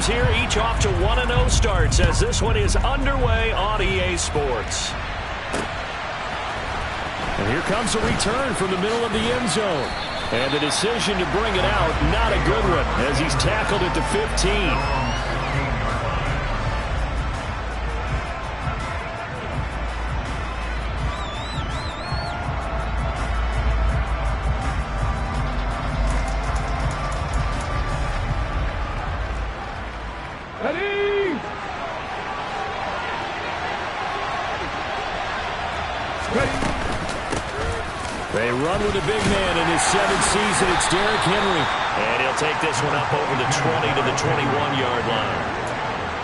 here, each off to 1-0 starts as this one is underway on EA Sports. And here comes a return from the middle of the end zone. And the decision to bring it out, not a good one, as he's tackled at the 15. They run with a big man in his 7th season. It's Derrick Henry. And he'll take this one up over the 20 to the 21-yard line.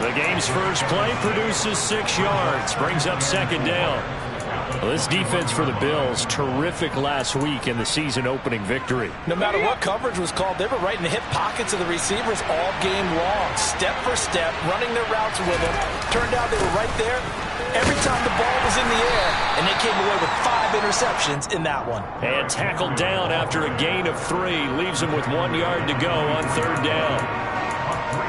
The game's first play produces 6 yards. Brings up second down. Well, this defense for the Bills, terrific last week in the season-opening victory. No matter what coverage was called, they were right in the hip pockets of the receivers all game long. Step for step, running their routes with them. Turned out they were right there every time the ball was in the air, and they came away with 5 interceptions in that one. And tackled down after a gain of 3. Leaves him with 1 yard to go on third down.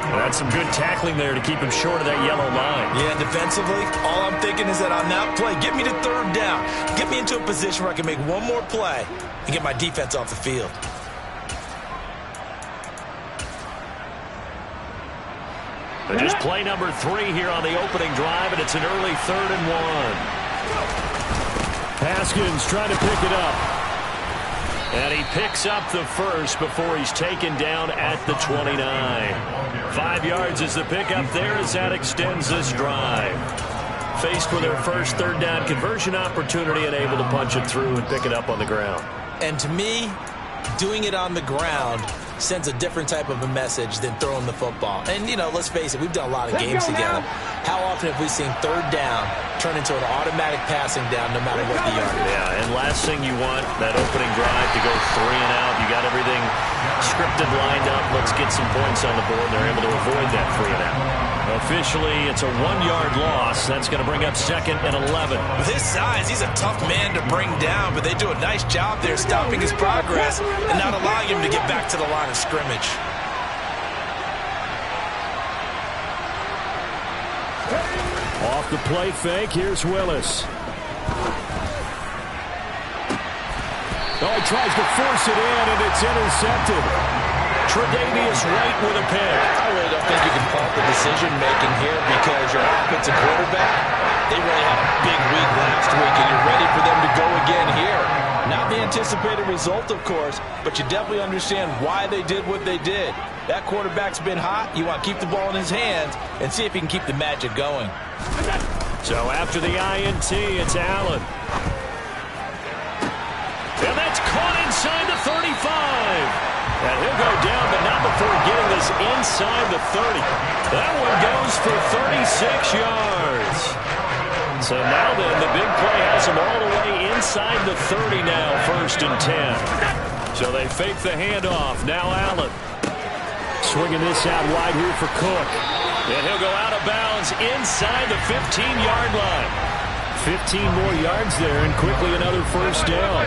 Well, that's some good tackling there to keep him short of that yellow line. Yeah, defensively, all I'm thinking is that on that play, get me to third down. Get me into a position where I can make one more play and get my defense off the field. But just play number 3 here on the opening drive, and it's an early 3rd and 1. Haskins trying to pick it up. And he picks up the first before he's taken down at the 29. 5 yards is the pickup there as that extends this drive. Faced with their first third down conversion opportunity and able to punch it through and pick it up on the ground. And to me, doing it on the ground sends a different type of a message than throwing the football. And, you know, let's face it, we've done a lot of games together. How often have we seen third down turn into an automatic passing down no matter what the yardage? Yeah, and last thing you want, that opening drive to go 3 and out. You got everything scripted, lined up. Let's get some points on the board. They're able to avoid that 3 and out. Officially, it's a 1-yard loss. That's going to bring up 2nd and 11. With his size, he's a tough man to bring down, but they do a nice job there stopping his progress and not allowing him to get back to the line of scrimmage. Off the play fake, here's Willis. Oh, he tries to force it in, and it's intercepted. Tre'Davious White with a pick. I really don't think you can fault the decision-making here because your offensive quarterback, they really had a big week last week, and you're ready for them to go again here. Not the anticipated result, of course, but you definitely understand why they did what they did. That quarterback's been hot. You want to keep the ball in his hands and see if he can keep the magic going. So after the INT, it's Allen. And that's caught inside the 35. And he'll go down, but not before getting this inside the 30. That one goes for 36 yards. So now then, the big play has him all the way inside the 30 now, 1st and 10. So they fake the handoff. Now Allen. Swinging this out wide here for Cook. And he'll go out of bounds inside the 15-yard line. 15 more yards there, and quickly another first down.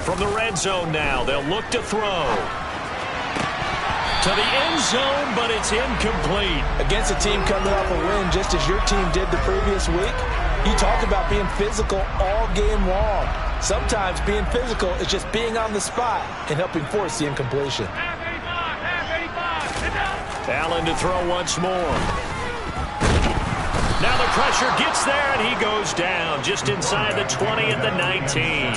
From the red zone now, they'll look to throw. To the end zone, but it's incomplete. Against a team coming off a win, just as your team did the previous week, you talk about being physical all game long. Sometimes being physical is just being on the spot and helping force the incompletion. Allen to throw once more. Now the pressure gets there, and he goes down just inside the 20 at the 19.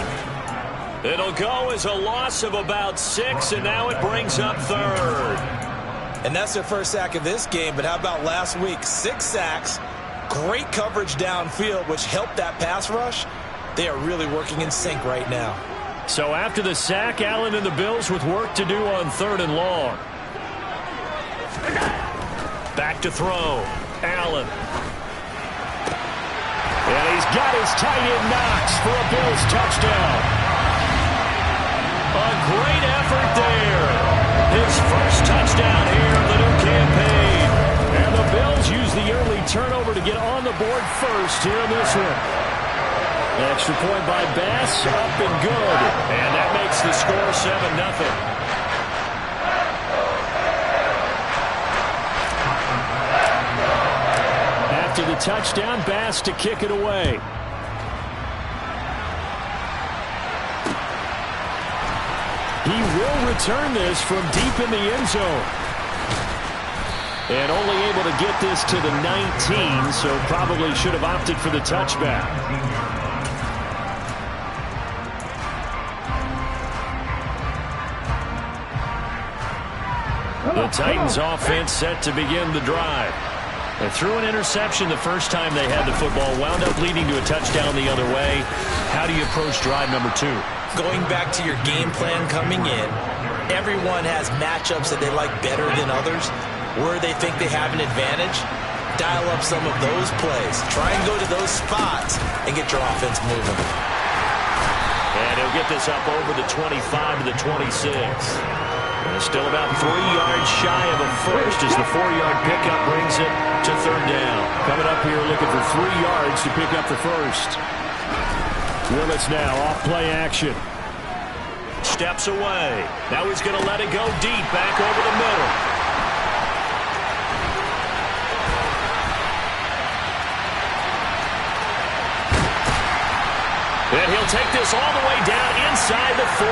It'll go as a loss of about 6, and now it brings up 3rd. And that's their first sack of this game, but how about last week? 6 sacks, great coverage downfield, which helped that pass rush. They are really working in sync right now. So after the sack, Allen and the Bills with work to do on 3rd and long. Back to throw. Allen. And he's got his tight end Knox for a Bills touchdown. A great effort there. His first touchdown here of the new campaign. early turnover to get on the board first here in this one. Extra point by Bass, up and good. And that makes the score 7-0. After the touchdown, Bass to kick it away. He will return this from deep in the end zone. And only able to get this to the 19, so probably should have opted for the touchback. The Titans offense set to begin the drive. They threw an interception the first time they had the football, wound up leading to a touchdown the other way. How do you approach drive number 2? Going back to your game plan coming in, everyone has matchups that they like better than others, where they think they have an advantage. Dial up some of those plays. Try and go to those spots and get your offense moving. And he'll get this up over the 25 to the 26. And still about 3 yards shy of a first as the 4-yard pickup brings it to third down. Coming up here looking for 3 yards to pick up the first. Willis now off play action. Steps away. Now he's going to let it go deep back over the middle. And he'll take this all the way down inside the 40.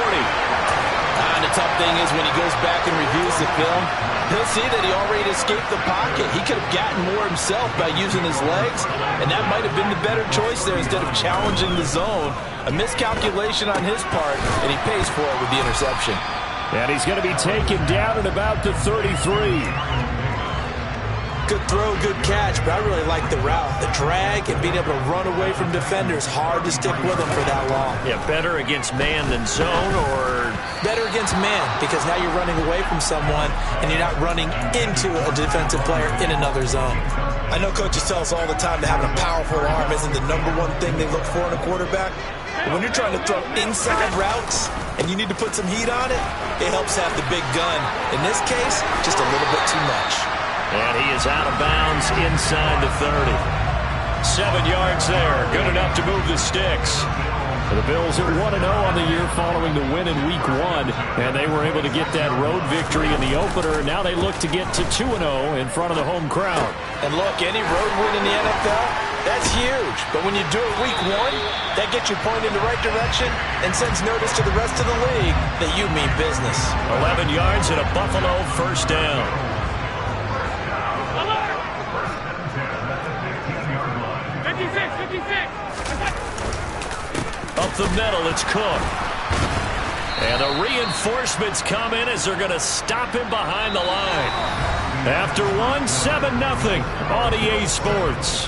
And the tough thing is when he goes back and reviews the film, he'll see that he already escaped the pocket. He could have gotten more himself by using his legs, and that might have been the better choice there instead of challenging the zone. A miscalculation on his part, and he pays for it with the interception. And he's going to be taken down at about the 33. Good throw, good catch, but I really like the route. The drag and being able to run away from defenders, hard to stick with them for that long. Yeah, better against man than zone, or better against man, because now you're running away from someone and you're not running into a defensive player in another zone. I know coaches tell us all the time that having a powerful arm isn't the #1 thing they look for in a quarterback. But when you're trying to throw inside routes and you need to put some heat on it, it helps have the big gun. In this case, just a little bit too much. And he is out of bounds inside the 30. 7 yards there. Good enough to move the sticks. The Bills are 1-0 on the year following the win in Week 1. And they were able to get that road victory in the opener. Now they look to get to 2-0 in front of the home crowd. And look, any road win in the NFL, that's huge. But when you do it Week 1, that gets you pointed in the right direction and sends notice to the rest of the league that you mean business. 11 yards and a Buffalo first down. Up the middle, it's Cook. And the reinforcements come in as they're going to stop him behind the line. After 1, 7-0 on EA Sports.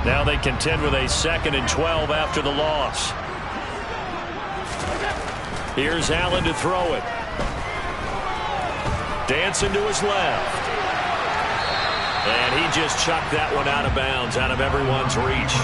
Now they contend with a 2nd and 12 after the loss. Here's Allen to throw it. Dancing to his left. And he just chucked that one out of bounds, out of everyone's reach.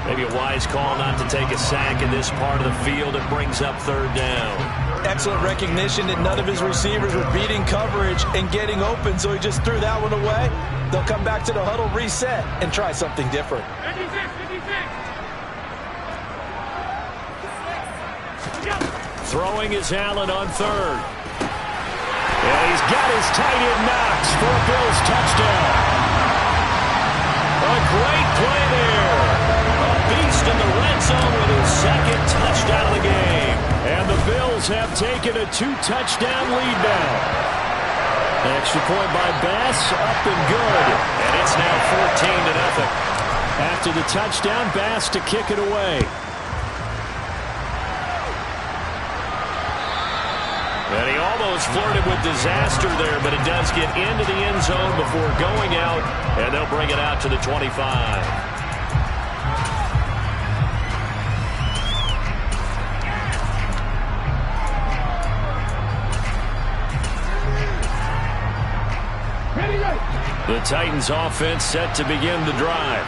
Maybe a wise call not to take a sack in this part of the field. It brings up third down. Excellent recognition that none of his receivers were beating coverage and getting open, so he just threw that one away. They'll come back to the huddle, reset, and try something different. 56, 56. Throwing is Allen on third. And he's got his tight end Knox for a Bills touchdown. A great play there. A beast in the red zone with his 2nd touchdown of the game. And the Bills have taken a 2-touchdown lead now. Extra point by Bass, up and good. And it's now 14-0. After the touchdown, Bass to kick it away. And he almost flirted with disaster there, but it does get into the end zone before going out, and they'll bring it out to the 25. The Titans offense set to begin the drive.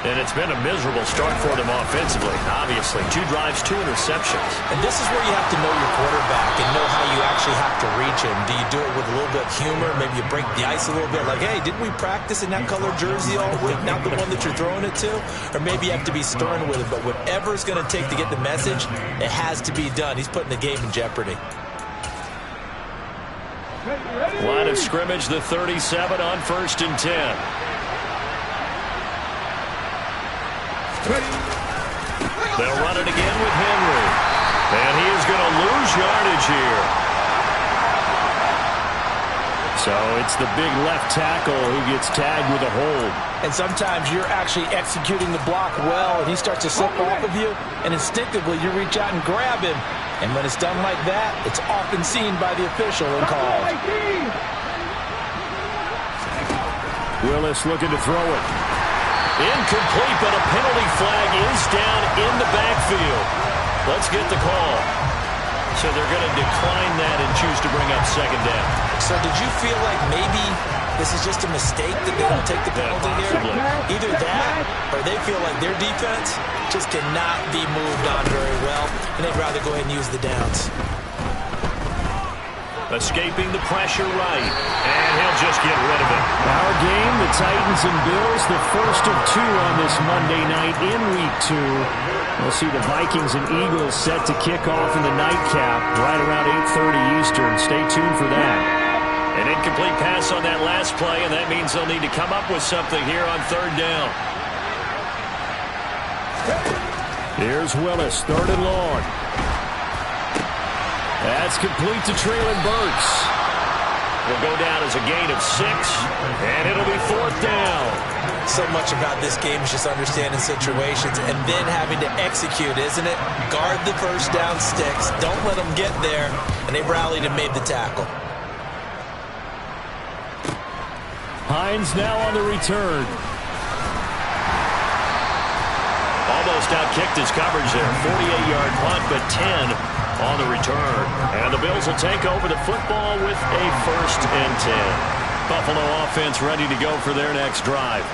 And it's been a miserable start for them offensively, obviously. 2 drives, 2 interceptions. And this is where you have to know your quarterback and know how you actually have to reach him. Do you do it with a little bit of humor? Maybe you break the ice a little bit. Like, hey, didn't we practice in that color jersey all week? Not the one that you're throwing it to? Or maybe you have to be stern with it. But whatever it's going to take to get the message, it has to be done. He's putting the game in jeopardy. Line of scrimmage, the 37 on 1st and 10. They'll run it again with Henry. And he is going to lose yardage here. So it's the big left tackle who gets tagged with a hold. And sometimes you're actually executing the block well, and he starts to slip off of you, and instinctively you reach out and grab him. And when it's done like that, it's often seen by the official and called. Willis looking to throw it. Incomplete, but a penalty flag is down in the backfield. Let's get the call. So they're going to decline that and choose to bring up 2nd down. So did you feel like maybe this is just a mistake that they don't take the penalty here? Either that or they feel like their defense just cannot be moved on very well, and they'd rather go ahead and use the downs. Escaping the pressure right, and he'll just get rid of it. Our game, the Titans and Bills, the first of 2 on this Monday night in Week 2. We'll see the Vikings and Eagles set to kick off in the nightcap right around 8:30 Eastern. Stay tuned for that. An incomplete pass on that last play, and that means they'll need to come up with something here on 3rd down. Here's Willis, 3rd and long. That's complete to Treylon Burks. Will go down as a gain of 6, and it'll be 4th down. So much about this game is just understanding situations and then having to execute, isn't it? Guard the first down sticks. Don't let them get there. And they rallied and made the tackle. Hines now on the return. Almost out-kicked his coverage there. 48-yard punt, but 10 on the return. And the Bills will take over the football with a 1st and 10. Buffalo offense ready to go for their next drive.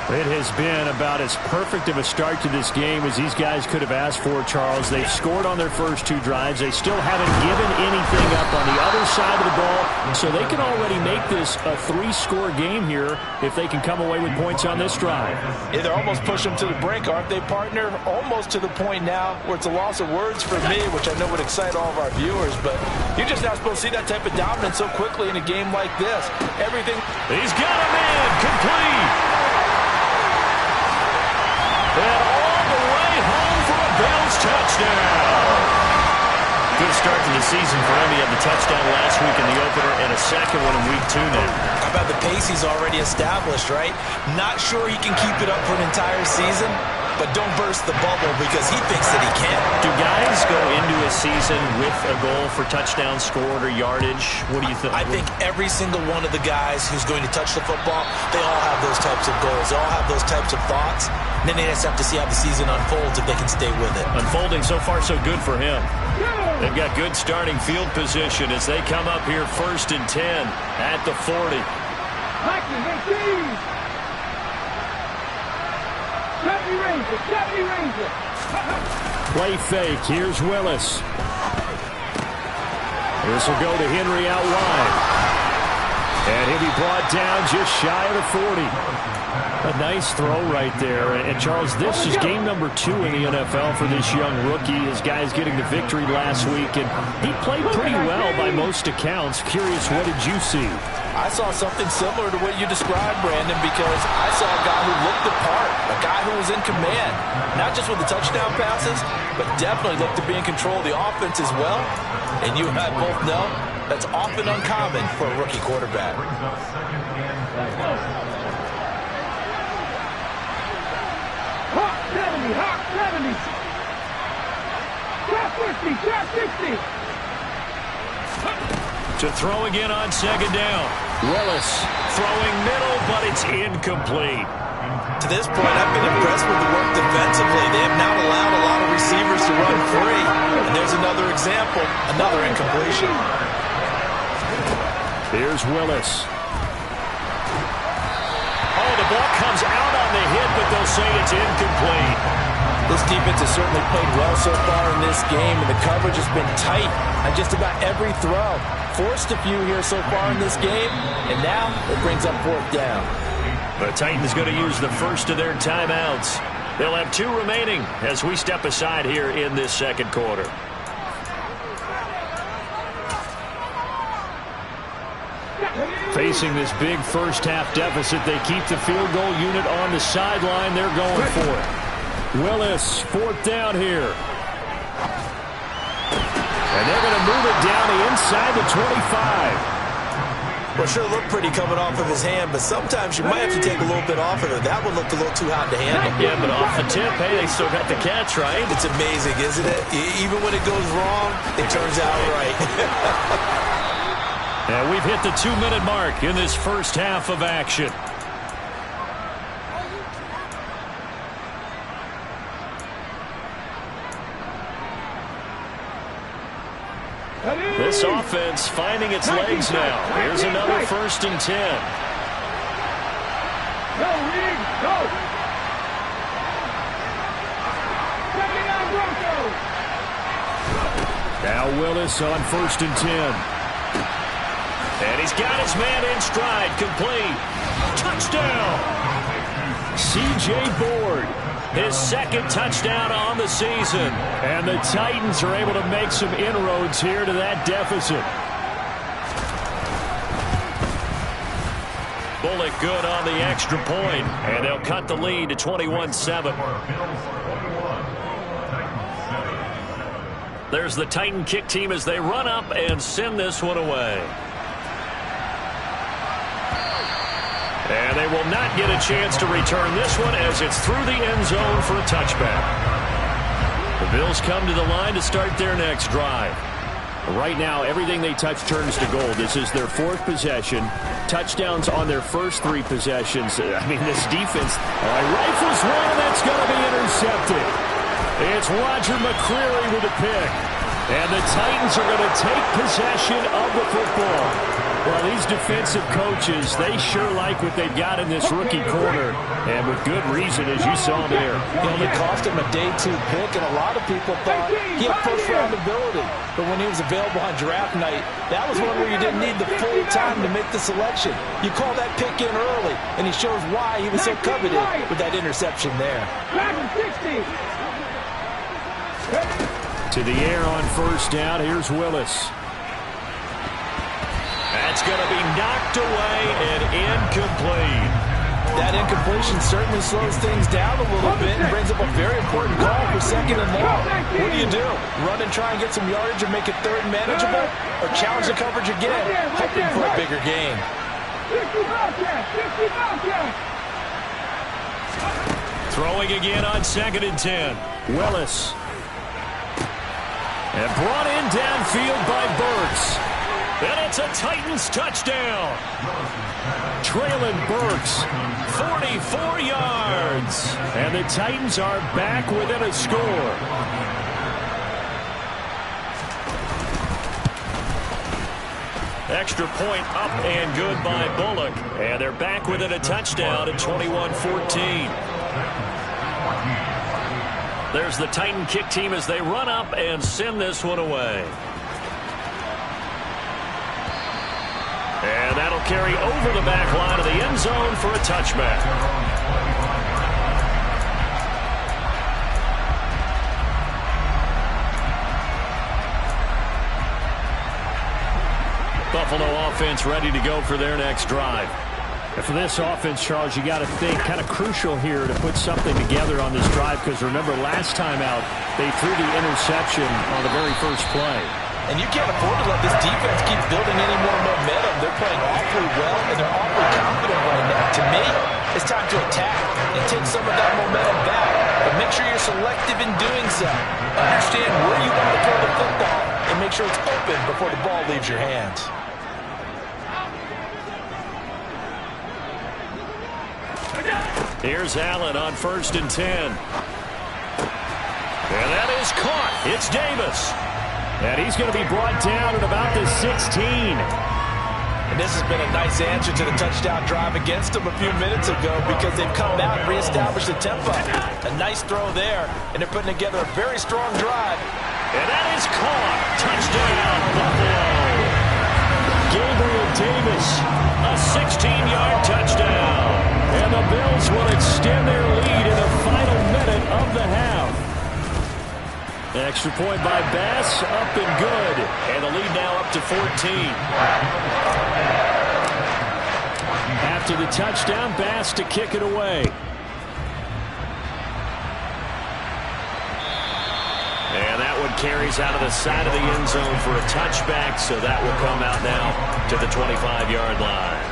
It has been about as perfect of a start to this game as these guys could have asked for, Charles. They've scored on their first 2 drives. They still haven't given anything up on the other side of the ball, so they can already make this a 3-score game here if they can come away with points on this drive. Yeah, they're almost pushing them to the brink, aren't they, partner? Almost to the point now where it's a loss of words for me, which I know would excite all of our viewers, but you're just not supposed to see that type of dominance so quickly in a game like this. Everything. He's got a man, complete. And all the way home for a Bills touchdown. Good start to the season for him. He had the touchdown last week in the opener and a second one in Week 2 now. How about the pace he's already established, right? Not sure he can keep it up for an entire season, but don't burst the bubble because he thinks that he can. Do guys go into a season with a goal for touchdowns scored or yardage? What do you think? I think every single one of the guys who's going to touch the football, they all have those types of goals. They all have those types of thoughts. And then they just have to see how the season unfolds if they can stay with it. Unfolding so far so good for him. They've got good starting field position as they come up here 1st and 10 at the 40. Play fake. Here's Willis. This will go to Henry out wide. And he'll be brought down just shy of the 40. A nice throw right there. And Charles, this is game number 2 in the NFL for this young rookie. His guys getting the victory last week, and he played pretty well by most accounts. Curious, what did you see? I saw something similar to what you described, Brandon, because I saw a guy who looked the part, a guy who was in command, not just with the touchdown passes, but definitely looked to be in control of the offense as well. And you and I both know that's often uncommon for a rookie quarterback. Hawk 70, Hawk 70. Drop 50, drop 60. To throw again on 2nd down. Willis Throwing middle, but it's incomplete. To this point, I've been impressed with the work defensively. They have not allowed a lot of receivers to run free. And there's another example, another incompletion. Here's Willis. Oh, the the ball comes out on the hit, but they'll say it's incomplete. This defense has certainly played well so far in this game, and the coverage has been tight on just about every throw. Forced a few here so far in this game, and now it brings up fourth down. The Titans going to use the first of their timeouts. They'll have 2 remaining as we step aside here in this second quarter. Facing this big first-half deficit, they keep the field goal unit on the sideline. They're going for it. Willis, fourth down here. And they're going to move it down the inside the 25. Well, sure looked pretty coming off of his hand, but sometimes you might have to take a little bit off of it. That one looked a little too hot to handle. Yeah, but off the tip, hey, they still got the catch, right? It's amazing, isn't it? Even when it goes wrong, it turns out right. And we've hit the 2-minute mark in this first half of action. This offense finding its legs now. Here's another 1st and 10. Go, Reed, go! Now Willis on 1st and 10. And he's got his man in stride. Complete. Touchdown. C.J. Board. His 2nd touchdown on the season. And the Titans are able to make some inroads here to that deficit. Bullock good on the extra point. And they'll cut the lead to 21-7. There's the Titan kick team as they run up and send this one away. And they will not get a chance to return this one as it's through the end zone for a touchback. The Bills come to the line to start their next drive. Right now, everything they touch turns to gold. This is their 4th possession. Touchdowns on their first 3 possessions. I mean, this defense rifles one that's going to be intercepted. It's Roger McCreary with a pick. And the Titans are going to take possession of the football. Well, these defensive coaches, they sure like what they've got in this rookie corner, and with good reason, as you saw there. It only cost him a day 2 pick, and a lot of people thought he had first-round ability. But when he was available on draft night, that was one where you didn't need the full time to make the selection. You call that pick in early, and he shows why he was so coveted with that interception there. To the air on 1st down, here's Willis. That's going to be knocked away and incomplete. That incompletion certainly slows things down a little bit and brings up a very important call for 2nd and long. What do? Run and try and get some yardage and make it 3rd and manageable? Or challenge the coverage again, hoping for a bigger gain? Throwing again on 2nd and 10. Willis. And brought in downfield by Burks. And it's a Titans touchdown. Traylon Burks, 44 yards. And the Titans are back within a score. Extra point up and good by Bullock. And they're back within a touchdown at 21-14. There's the Titan kick team as they run up and send this one away. And that'll carry over the back line of the end zone for a touchback. Buffalo offense ready to go for their next drive. And for this offense, Charles, you got to think kind of crucial here to put something together on this drive, because remember last time out they threw the interception on the very first play. And you can't afford to let this defense keep building any more momentum. They're playing awfully well, and they're awfully confident right now. To me, it's time to attack and take some of that momentum back. But make sure you're selective in doing so. Understand where you want to throw the football, and make sure it's open before the ball leaves your hands. Here's Allen on 1st and 10. And that is caught. It's Davis. And he's going to be brought down at about the 16. This has been a nice answer to the touchdown drive against them a few minutes ago because they've come out and reestablished the tempo. A nice throw there, and they're putting together a very strong drive. And that is caught. Touchdown, Buffalo. Gabriel Davis, a 16-yard touchdown. And the Bills will extend their lead in the final minute of the half. Extra point by Bass, up and good. And the lead now up to 14. After the touchdown, Bass to kick it away. And that one carries out of the side of the end zone for a touchback, so that will come out now to the 25-yard line.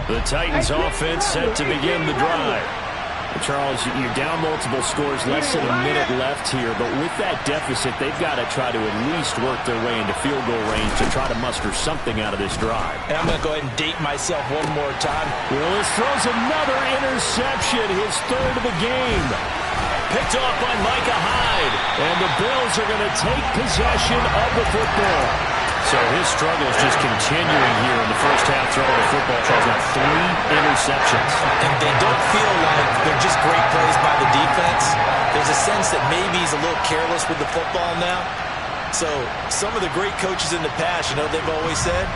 The Titans offense set to begin the drive. Charles, you're down multiple scores, less than a minute left here, but with that deficit, they've got to try to at least work their way into field goal range to try to muster something out of this drive. And I'm going to go ahead and date myself one more time. Willis throws another interception, his third of the game. Picked off by Micah Hyde, and the Bills are going to take possession of the football. So his struggle is just continuing here in the first half, throwing the football. Charles got 3 interceptions. And they don't feel like they're just great plays by the defense. There's a sense that maybe he's a little careless with the football now. So some of the great coaches in the past, you know, they've always said,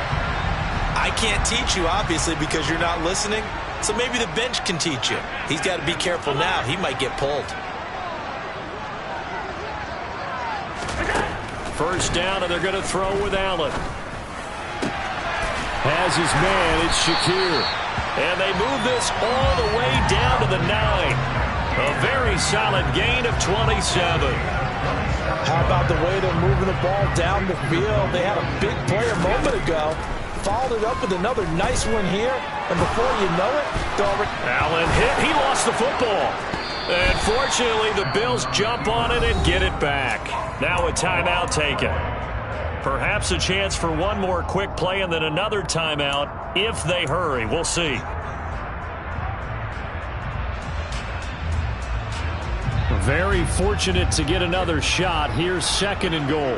I can't teach you, obviously, because you're not listening. So maybe the bench can teach you. He's got to be careful now. He might get pulled. First down, and they're going to throw with Allen. Has his man, it's Shakir. And they move this all the way down to the 9. A very solid gain of 27. How about the way they're moving the ball down the field? They had a big play a moment ago. Followed it up with another nice one here. And before you know it, Allen hit. He lost the football. And fortunately, the Bills jump on it and get it back. Now a timeout taken. Perhaps a chance for one more quick play and then another timeout if they hurry. We'll see. Very fortunate to get another shot. Here's 2nd and goal.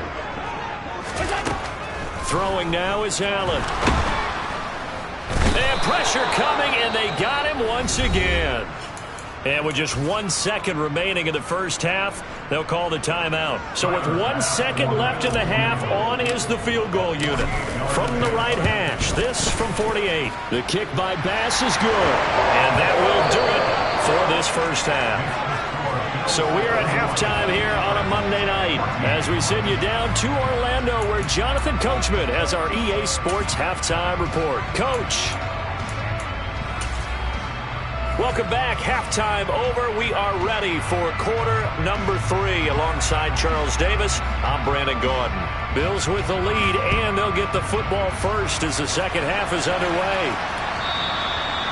Throwing now is Allen. And pressure coming, and they got him once again. And with just 1 second remaining in the first half, they'll call the timeout. So with 1 second left in the half, on is the field goal unit. From the right hash, this from 48. The kick by Bass is good. And that will do it for this first half. So we're at halftime here on a Monday night as we send you down to Orlando where Jonathan Coachman has our EA Sports halftime report. Coach. Welcome back. Halftime over. We are ready for quarter number 3 alongside Charles Davis. I'm Brandon Gordon. Bills with the lead, and they'll get the football first as the second half is underway.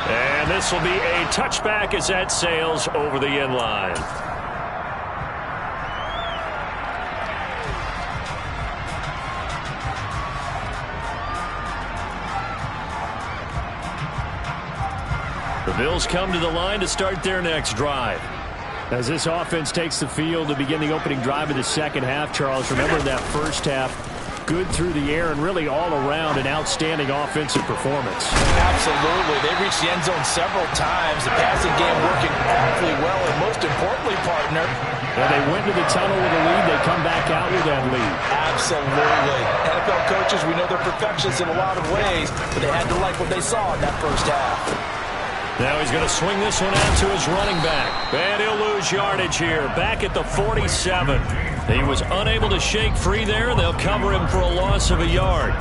And this will be a touchback as that sails over the end line. The Bills come to the line to start their next drive. As this offense takes the field to begin the opening drive of the second half, Charles, remember that first half, good through the air and really all around an outstanding offensive performance. Absolutely. They reached the end zone several times. The passing game working awfully well, and most importantly, partner, when they went to the tunnel with a lead, they come back out with that lead. Absolutely. NFL coaches, we know they're perfectionists in a lot of ways, but they had to like what they saw in that first half. Now he's going to swing this one out to his running back. And he'll lose yardage here. Back at the 47. He was unable to shake free there. They'll cover him for a loss of a yard.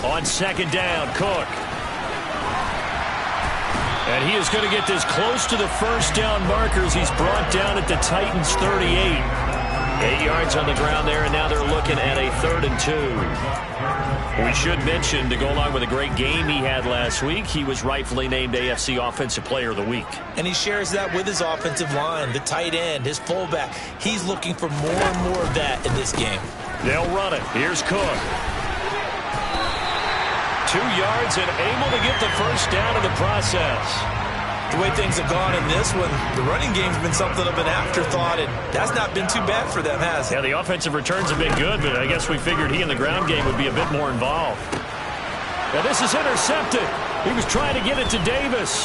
On second down, Cook. And he is going to get this close to the first down markers. He's brought down at the Titans' 38. 8 yards on the ground there, and now they're looking at a 3rd and 2. We should mention, to go along with a great game he had last week, he was rightfully named AFC Offensive Player of the Week. And he shares that with his offensive line, the tight end, his fullback. He's looking for more and more of that in this game. They'll run it. Here's Cook. 2 yards and able to get the first down in the process. The way things have gone in this one, the running game's been something of an afterthought, and that's not been too bad for them, has it? Yeah, the offensive returns have been good, but I guess we figured he in the ground game would be a bit more involved. Now this is intercepted. He was trying to get it to Davis.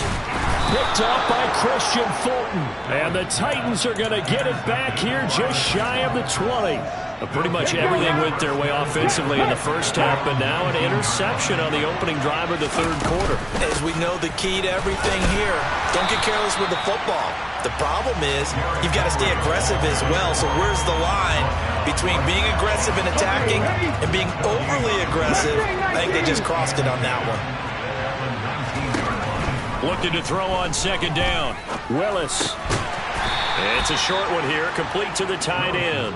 Picked up by Christian Fulton. And the Titans are going to get it back here just shy of the 20. Pretty much everything went their way offensively in the first half, but now an interception on the opening drive of the third quarter. As we know, the key to everything here, don't get careless with the football. The problem is you've got to stay aggressive as well. So where's the line between being aggressive and attacking and being overly aggressive? I think they just crossed it on that one. Looking to throw on second down. Willis. It's a short one here, complete to the tight end.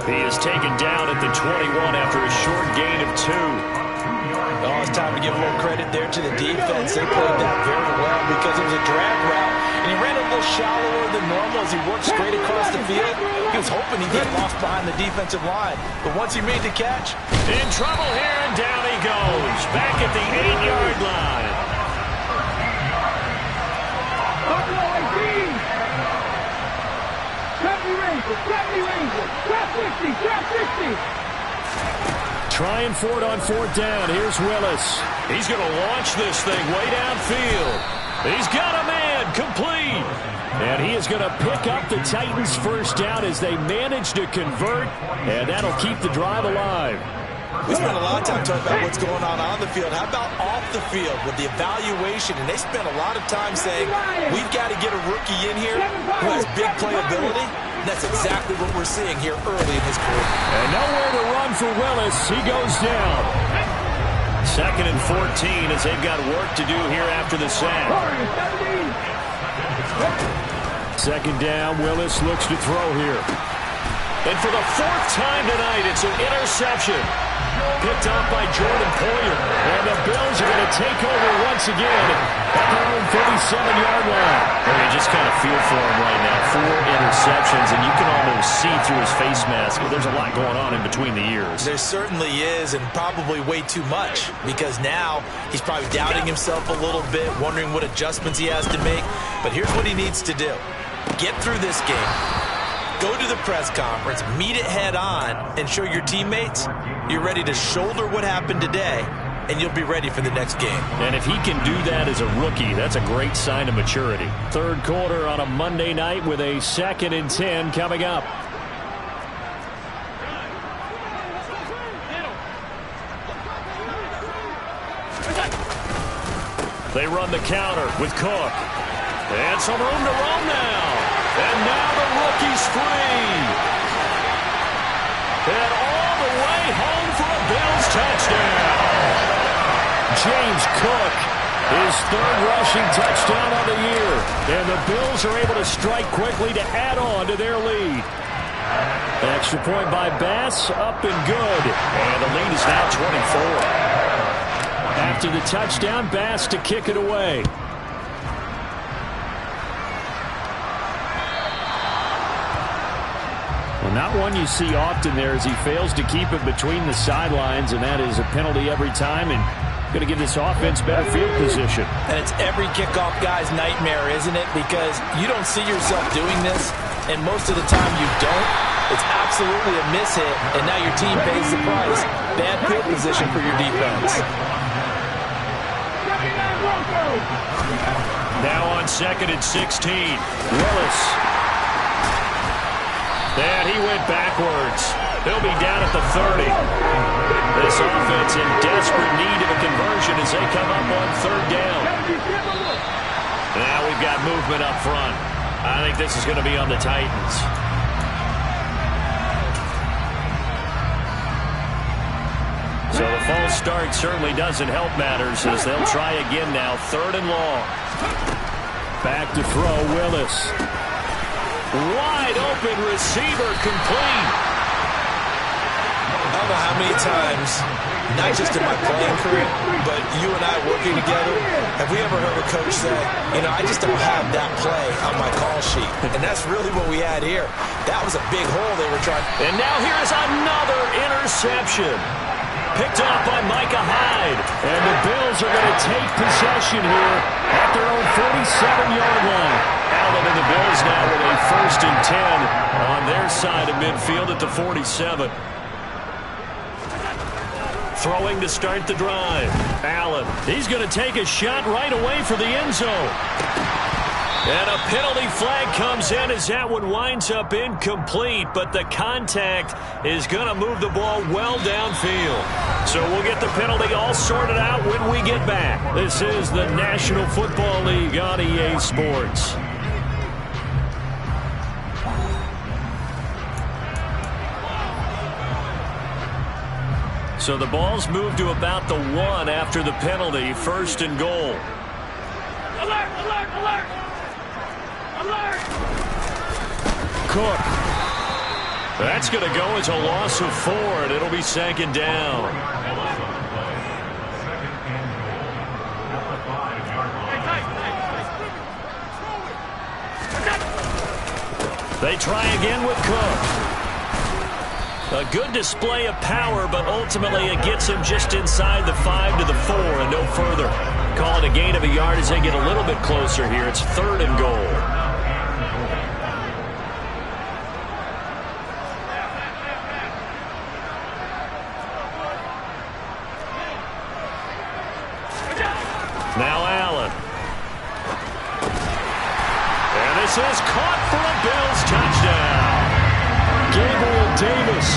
He is taken down at the 21 after a short gain of 2. Oh, it's time to give a little credit there to the defense. They played that very well because it was a drag route, and he ran a little shallower than normal as he worked straight across the field. He was hoping he'd get lost behind the defensive line, but once he made the catch... In trouble here, and down he goes. Back at the 8-yard line. Trying for it on fourth down. Here's Willis. He's going to launch this thing way downfield. He's got a man complete. And he is going to pick up the Titans' first down as they manage to convert. And that'll keep the drive alive. We spent a lot of time talking about what's going on the field. How about off the field with the evaluation? And they spent a lot of time saying, we've got to get a rookie in here who has big playability. And that's exactly what we're seeing here early in his career. And nowhere to run for Willis. He goes down. 2nd and 14 as they've got work to do here after the sack. 2nd down. Willis looks to throw here. And for the 4th time tonight, it's an interception. Picked off by Jordan Poyer. And the Bills are going to take over once again at their own 37-yard line. Well, you just kind of feel for him right now. 4 interceptions, and you can almost see through his face mask. There's a lot going on in between the ears. There certainly is, and probably way too much, because now he's probably doubting himself a little bit, wondering what adjustments he has to make. But here's what he needs to do. Get through this game. Go to the press conference, meet it head on, and show your teammates you're ready to shoulder what happened today, and you'll be ready for the next game. And if he can do that as a rookie, that's a great sign of maturity. Third quarter on a Monday night with a 2nd and 10 coming up. They run the counter with Cook. And some room to roam now. And now the rookie's free. And all the way home for a Bills touchdown. James Cook, his 3rd rushing touchdown of the year. And the Bills are able to strike quickly to add on to their lead. Extra point by Bass, up and good. And the lead is now 24. After the touchdown, Bass to kick it away. Well, not one you see often there as he fails to keep it between the sidelines, and that is a penalty every time, and going to give this offense better field position. And it's every kickoff guy's nightmare, isn't it? Because you don't see yourself doing this, and most of the time you don't. It's absolutely a mishit, and now your team pays the price. Bad field position for your defense. Now on 2nd and 16, Willis. And he went backwards. He'll be down at the 30. This offense in desperate need of a conversion as they come up on 3rd down. Now we've got movement up front. I think this is going to be on the Titans. So the false start certainly doesn't help matters as they'll try again now. 3rd and long. Back to throw, Willis. Wide open receiver complete. Oh, don't know how many times, not just in my playing career, but you and I working together, have we ever heard a coach say, you know, I just don't have that play on my call sheet. And that's really what we had here. That was a big hole they were trying. And now here's another interception. Picked off by Micah Hyde. And the Bills are going to take possession here at their own 47-yard line. Allen and the Bills now with a 1st and 10 on their side of midfield at the 47. Throwing to start the drive. Allen, he's going to take a shot right away for the end zone. And a penalty flag comes in as that one winds up incomplete, but the contact is going to move the ball well downfield. So we'll get the penalty all sorted out when we get back. This is the National Football League on EA Sports. So the ball's moved to about the 1 after the penalty, 1st and goal. Alert, alert, alert! Alert! Cook. That's going to go as a loss of 4, and it'll be 2nd down. They try again with Cook. A good display of power, but ultimately it gets him just inside the 5 to the 4 and no further. Call it a gain of a yard as they get a little bit closer here. It's 3rd and goal. Now Allen. And this is caught for a Bills touchdown. Gabriel Davis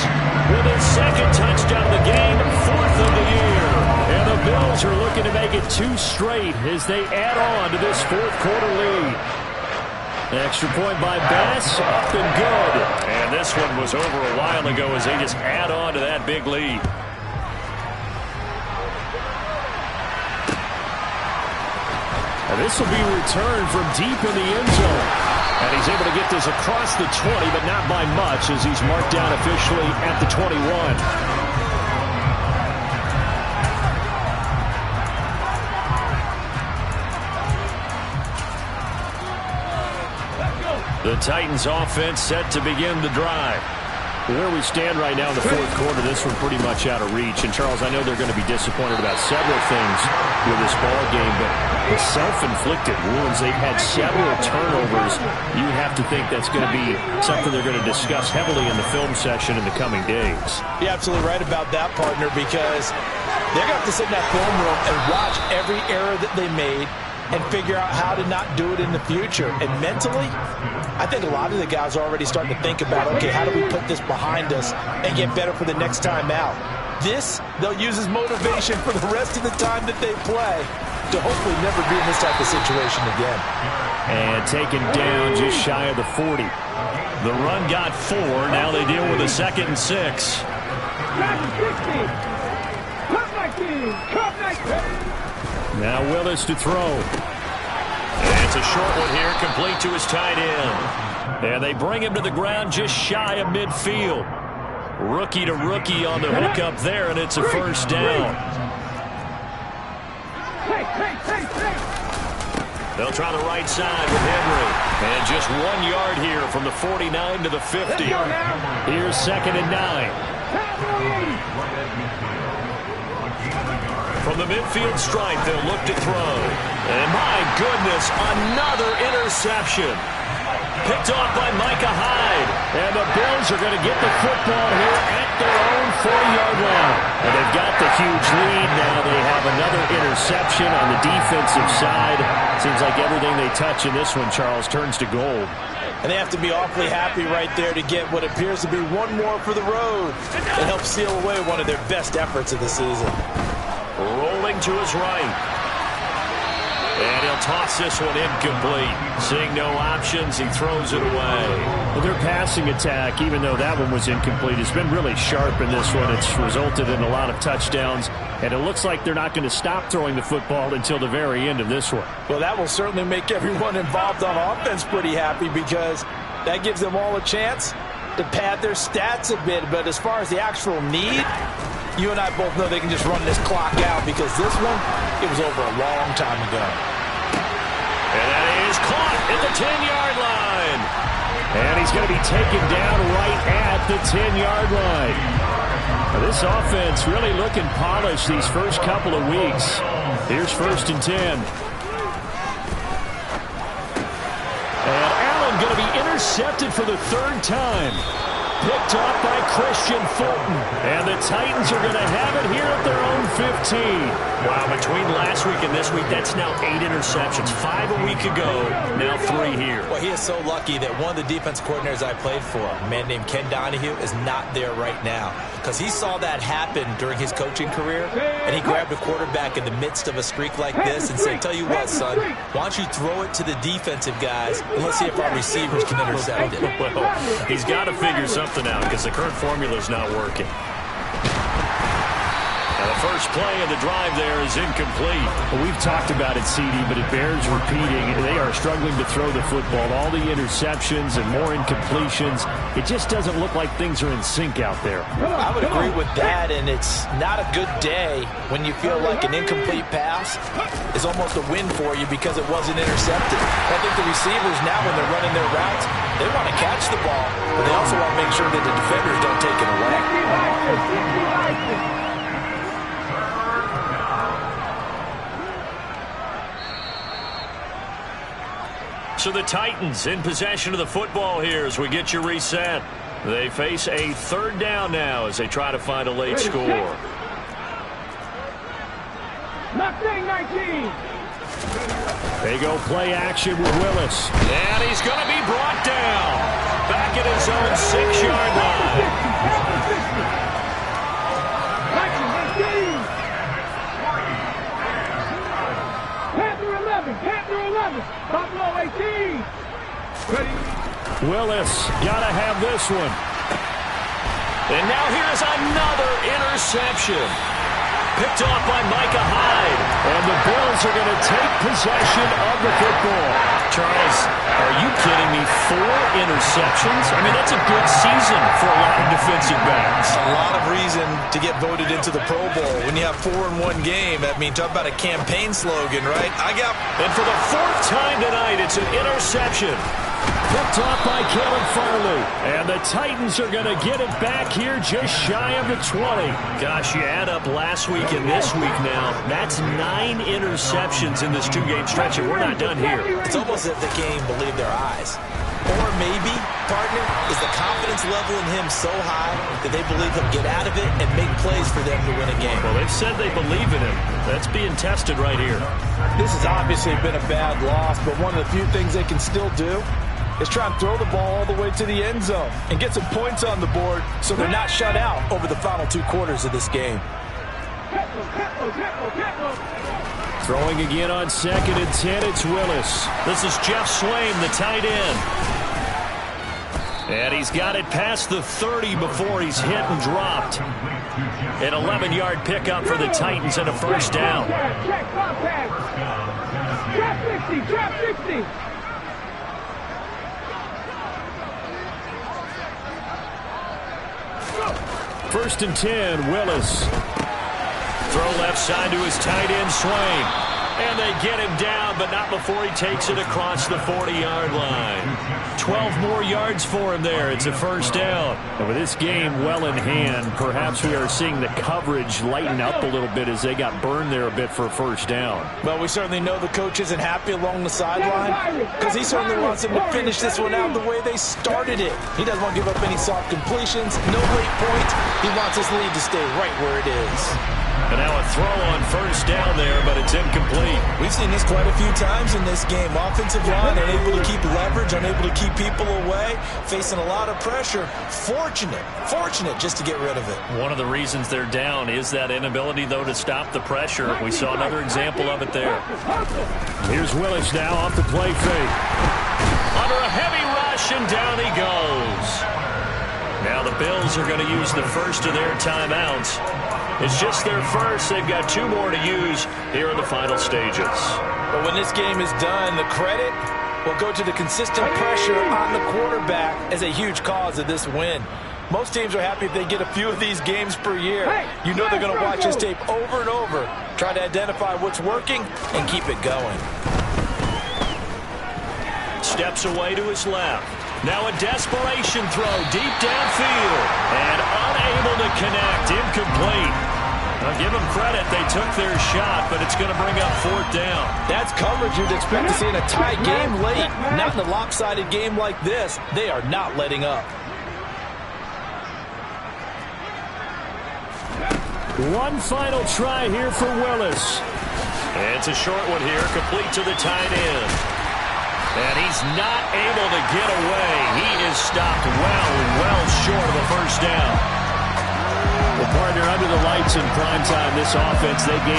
with his 2nd touchdown of the game, 4th of the year. And the Bills are looking to make it 2 straight as they add on to this 4th quarter lead. Extra point by Bass, up and good. And this one was over a while ago as they just add on to that big lead. And this will be returned from deep in the end zone. And he's able to get this across the 20, but not by much as he's marked down officially at the 21. The Titans offense set to begin the drive. Where we stand right now in the 4th quarter, this one pretty much out of reach. And, Charles, I know they're going to be disappointed about several things with this ball game, but the self-inflicted wounds, they've had several turnovers. You have to think that's going to be something they're going to discuss heavily in the film session in the coming days. You're absolutely right about that, partner, because they're going to have to sit in that film room and watch every error that they made and figure out how to not do it in the future. And mentally, I think a lot of the guys are already starting to think about, okay, how do we put this behind us and get better for the next time out? This, they'll use as motivation for the rest of the time that they play to hopefully never be in this type of situation again. And taken down just shy of the 40. The run got 4. Now they deal with a 2nd and 6. Now Willis to throw. And it's a short one here, complete to his tight end. And they bring him to the ground just shy of midfield. Rookie to rookie on the hook up there, and it's a 1st down. They'll try the right side with Henry. And just 1 yard here from the 49 to the 50. Here's 2nd and 9. From the midfield stripe, they'll look to throw. And my goodness, another interception. Picked off by Micah Hyde. And the Bills are going to get the football here at their own 40-yard line. And they've got the huge lead. Now they have another interception on the defensive side. Seems like everything they touch in this one, Charles, turns to gold. And they have to be awfully happy right there to get what appears to be one more for the road and help seal away one of their best efforts of the season. Rolling to his right. And he'll toss this one incomplete. Seeing no options, he throws it away. Well, their passing attack, even though that one was incomplete, has been really sharp in this one. It's resulted in a lot of touchdowns. And it looks like they're not going to stop throwing the football until the very end of this one. Well, that will certainly make everyone involved on offense pretty happy because that gives them all a chance to pad their stats a bit, but as far as the actual need, you and I both know they can just run this clock out because this one, it was over a long time ago. And that is caught at the 10-yard line. And he's going to be taken down right at the 10-yard line. Now, this offense really looking polished these first couple of weeks. Here's 1st and 10. And Allen going to be intercepted for the 3rd time. Picked off by Christian Fulton. And the Titans are going to have it here at their own 15. Wow, between last week and this week, that's now 8 interceptions. 5 a week ago, now 3 here. Well, he is so lucky that one of the defense coordinators I played for, a man named Ken Donahue, is not there right now. Because he saw that happen during his coaching career, and he grabbed a quarterback in the midst of a streak like this and said, tell you what, son, why don't you throw it to the defensive guys, and let's see if our receivers can intercept it. Well, he's got to figure something out because the current formula is not working. Now the first play of the drive there is incomplete. Well, we've talked about it, CD, but it bears repeating. They are struggling to throw the football. All the interceptions and more incompletions. It just doesn't look like things are in sync out there. I would agree with that, and it's not a good day when you feel like an incomplete pass is almost a win for you because it wasn't intercepted. I think the receivers now, when they're running their routes, they want to catch the ball, but they also want to make sure that the defenders don't take it away. So the Titans in possession of the football here as we get you reset. They face a 3rd down now as they try to find a late score. Mustang 19. They go play action with Willis. And he's going to be brought down. Back at his own 6-yard line. Panther 11. Panther 11. Buffalo 18. Ready. Willis got to have this one. And now here's another interception. Picked off by Micah Hyde. And the Bills are going to take possession of the football. Charles, are you kidding me? 4 interceptions? I mean, that's a good season for a lot of defensive backs. A lot of reason to get voted into the Pro Bowl. When you have 4 in one game, I mean, talk about a campaign slogan, right? And for the 4th time tonight, it's an interception. Picked off by Caleb Farley. And the Titans are going to get it back here just shy of the 20. Gosh, you add up last week and this week now. That's 9 interceptions in this 2-game stretch, and we're not done here. It's almost as if the game believed their eyes. Or maybe, partner, is the confidence level in him so high that they believe he'll get out of it and make plays for them to win a game. Well, they've said they believe in him. That's being tested right here. This has obviously been a bad loss, but one of the few things they can still do is try and throw the ball all the way to the end zone and get some points on the board so they're not shut out over the final 2 quarters of this game. Throwing again on 2nd and 10, it's Willis. This is Jeff Swaim, the tight end. And he's got it past the 30 before he's hit and dropped. An 11-yard pickup for the Titans and a 1st down. Trap 60. 1st and 10, Willis. Throw left side to his tight end, Swaim. And they get him down, but not before he takes it across the 40-yard line. 12 more yards for him there. It's a 1st down. And with this game well in hand, perhaps we are seeing the coverage lighten up a little bit as they got burned there a bit for a 1st down. Well, we certainly know the coach isn't happy along the sideline because he certainly wants them to finish this one out the way they started it. He doesn't want to give up any soft completions, no late points. He wants his lead to stay right where it is. And now a throw on 1st down there, but it's incomplete. We've seen this quite a few times in this game. Offensive line unable to keep leverage, unable to keep people away, facing a lot of pressure. Fortunate just to get rid of it. One of the reasons they're down is that inability, though, to stop the pressure. We saw another example of it there. Here's Willis now off the play fake. Under a heavy rush, and down he goes. Now the Bills are going to use the first of their timeouts. It's just their first. They've got 2 more to use here in the final stages. But when this game is done, the credit will go to the consistent pressure on the quarterback as a huge cause of this win. Most teams are happy if they get a few of these games per year. You know they're going to watch this tape over and over, try to identify what's working and keep it going. Steps away to his left. Now a desperation throw deep downfield. And unable to connect. Incomplete. Now give them credit. They took their shot, but it's going to bring up fourth down. That's coverage you'd expect to see in a tie game late. Not in a lopsided game like this. They are not letting up. One final try here for Willis. And it's a short one here, complete to the tight end. And he's not able to get away. He is stopped well short of a first down. Well, partner, under the lights in prime time, this offense, they gave